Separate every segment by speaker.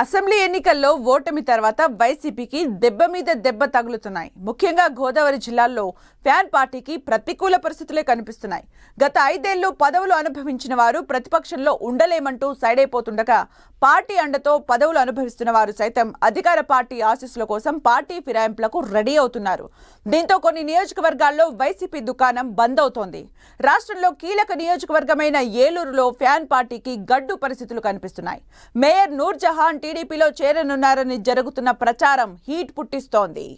Speaker 1: Assembly ఎన్నికల్లో ఓటమి తర్వాత వైసీపీకి దెబ్బ మీద దెబ్బ తగులుతున్నాయి. ముఖ్యంగా గోదావరి జిల్లాల్లో ఫ్యాన్ పార్టీకి ప్రతికూల పరిస్థితులే కనిపిస్తున్నాయి. గత 5 ఏళ్లు పదవులు అనుభవించిన వారు ప్రతిపక్షంలో ఉండలేమంటూ సైడ్ అయిపోతుండగా పార్టీ అండతో పదవులు అనుభవిస్తున్న వారు సైతం అధికార పార్టీ ఆశీస్సుల కోసం పార్టీ ఫిరాయింపులకు రెడీ అవుతున్నారు. దీంతో కొన్ని నియోజకవర్గాల్లో వైసీపీ దుకాణం బంద్ అవుతోంది. రాష్ట్రంలో కీలక నియోజకవర్గమైన ఏలూరులో ఫ్యాన్ పార్టీకి గడ్డు పరిస్థితులు కనిపిస్తున్నాయి. మేయర్ నూర్జహాన్ టీడీపీలో చేరనున్నారని జరుగుతున్న ప్రచారం హీట్ పుట్టిస్తోంది.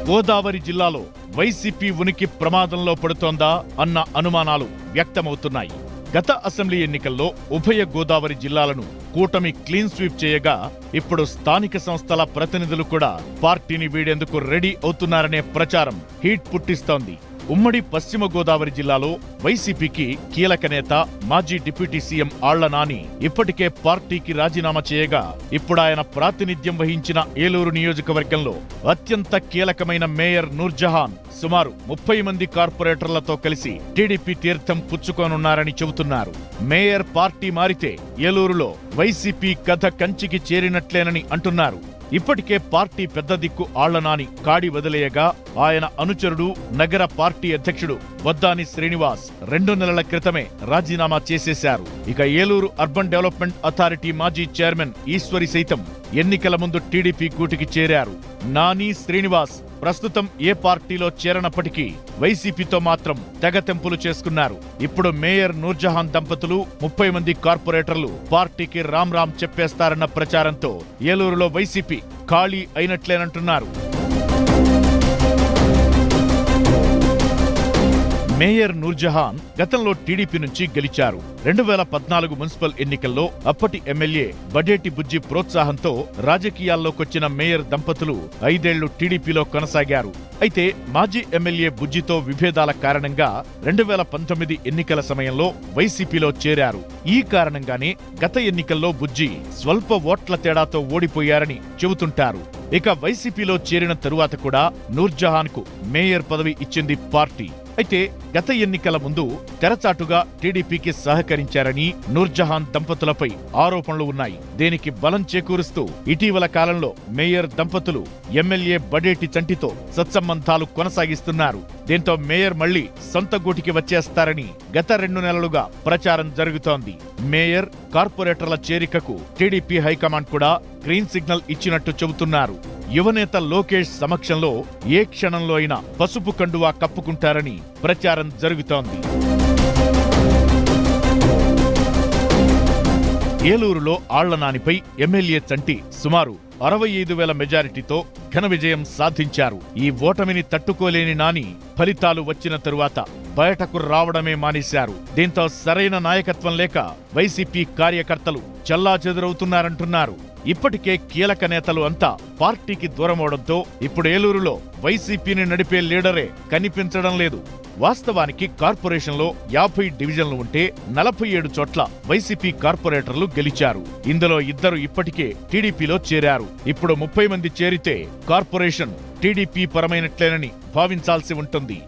Speaker 2: గోదావరి జిల్లాలో వైసీపీ ఉనికి ప్రమాదంలో పడుతోందా అన్న అనుమానాలు వ్యక్తమవుతున్నాయి. గత అసెంబ్లీ ఎన్నికల్లో ఉభయ గోదావరి జిల్లాలను కూటమి క్లీన్ స్వీప్ చేయగా ఇప్పుడు స్థానిక సంస్థల ప్రతినిధులు కూడా పార్టీని వీడేందుకు రెడీ అవుతున్నారనే ప్రచారం హీట్ పుట్టిస్తోంది. ఉమ్మడి పశ్చిమ గోదావరి జిల్లాలో వైసీపీకి కీలక నేత మాజీ డిప్యూటీ సీఎం ఆళ్ల నాని ఇప్పటికే పార్టీకి రాజీనామా చేయగా ఇప్పుడు ఆయన ప్రాతినిధ్యం వహించిన ఏలూరు నియోజకవర్గంలో అత్యంత కీలకమైన మేయర్ నూర్జహాన్ సుమారు 30 మంది కార్పొరేటర్లతో కలిసి టీడీపీ తీర్థం పుచ్చుకోనున్నారని చెబుతున్నారు. మేయర్ పార్టీ మారితే ఏలూరులో వైసీపీ కథ కంచికి చేరినట్లేనని అంటున్నారు. ఇప్పటికే పార్టీ పెద్ద దిక్కు ఆళ్ల నాని కాడి వదిలేయగా ఆయన అనుచరుడు నగర పార్టీ అధ్యక్షుడు బొద్దాని శ్రీనివాస్ 2 నెలల క్రితమే రాజీనామా చేసేశారు. ఇక ఏలూరు అర్బన్ డెవలప్మెంట్ అథారిటీ మాజీ చైర్మన్ ఈశ్వరి సైతం ఎన్నికల ముందు టీడీపీ గూటికి చేరారు. నాని, శ్రీనివాస్ ప్రస్తుతం ఏ పార్టీలో చేరనప్పటికీ వైసీపీతో మాత్రం తెగతెంపులు చేసుకున్నారు. ఇప్పుడు మేయర్ నూర్జహాన్ దంపతులు 30 మంది కార్పొరేటర్లు పార్టీకి రామ్ రామ్ చెప్పేస్తారన్న ప్రచారంతో ఏలూరులో వైసీపీ ఖాళీ అయినట్లేనంటున్నారు. మేయర్ నూర్జహాన్ గతంలో టీడీపీ నుంచి గెలిచారు. 2014 మున్సిపల్ ఎన్నికల్లో అప్పటి ఎమ్మెల్యే బడేటి బుజ్జి ప్రోత్సాహంతో రాజకీయాల్లోకొచ్చిన మేయర్ దంపతులు 5 ఏళ్లు టీడీపీలో కొనసాగారు. అయితే మాజీ ఎమ్మెల్యే బుజ్జితో విభేదాల కారణంగా 2019 ఎన్నికల సమయంలో వైసీపీలో చేరారు. ఈ కారణంగానే గత ఎన్నికల్లో బుజ్జి స్వల్ప ఓట్ల తేడాతో ఓడిపోయారని చెబుతుంటారు. ఇక వైసీపీలో చేరిన తరువాత కూడా నూర్జహాన్ కు మేయర్ పదవి ఇచ్చింది పార్టీ. అయితే గత ఎన్నికల ముందు తెరచాటుగా టీడీపీకి సహకరించారని నూర్జహాన్ దంపతులపై ఆరోపణలు ఉన్నాయి. దీనికి బలం చేకూరుస్తూ ఇటీవల కాలంలో మేయర్ దంపతులు ఎమ్మెల్యే బడేటి చంటితో సత్సంబంధాలు కొనసాగిస్తున్నారు. దీంతో మేయర్ మళ్లీ సొంత గూటికి వచ్చేస్తారని గత 2 నెలలుగా ప్రచారం జరుగుతోంది. మేయర్, కార్పొరేటర్ల చేరికకు టీడీపీ హైకమాండ్ కూడా గ్రీన్ సిగ్నల్ ఇచ్చినట్టు చెబుతున్నారు. యువనేత లోకేష్ సమక్షంలో ఏ క్షణంలో అయినా పసుపు కండువా కప్పుకుంటారని ప్రచారం జరుగుతోంది. ఏలూరులో ఆళ్ల నానిపై ఎమ్మెల్యే చంటి సుమారు 65,000 మెజారిటీతో ఘన విజయం సాధించారు. ఈ ఓటమిని తట్టుకోలేని నాని ఫలితాలు వచ్చిన తరువాత బయటకు రావడమే మానేశారు. దీంతో సరైన నాయకత్వం లేక వైసీపీ కార్యకర్తలు చెల్లాచెదురవుతున్నారంటున్నారు. ఇప్పటికే కీలక నేతలు అంతా పార్టీకి దూరమవడంతో ఇప్పుడు ఏలూరులో వైసీపీని నడిపే లీడరే కనిపించడం లేదు. వాస్తవానికి కార్పొరేషన్లో 50 డివిజన్లు ఉంటే 47 చోట్ల వైసీపీ కార్పొరేటర్లు గెలిచారు. ఇందులో 2 ఇప్పటికే టీడీపీలో చేరారు. ఇప్పుడు 30 మంది చేరితే కార్పొరేషన్ టీడీపీ పరమైనట్లేనని భావించాల్సి ఉంటుంది.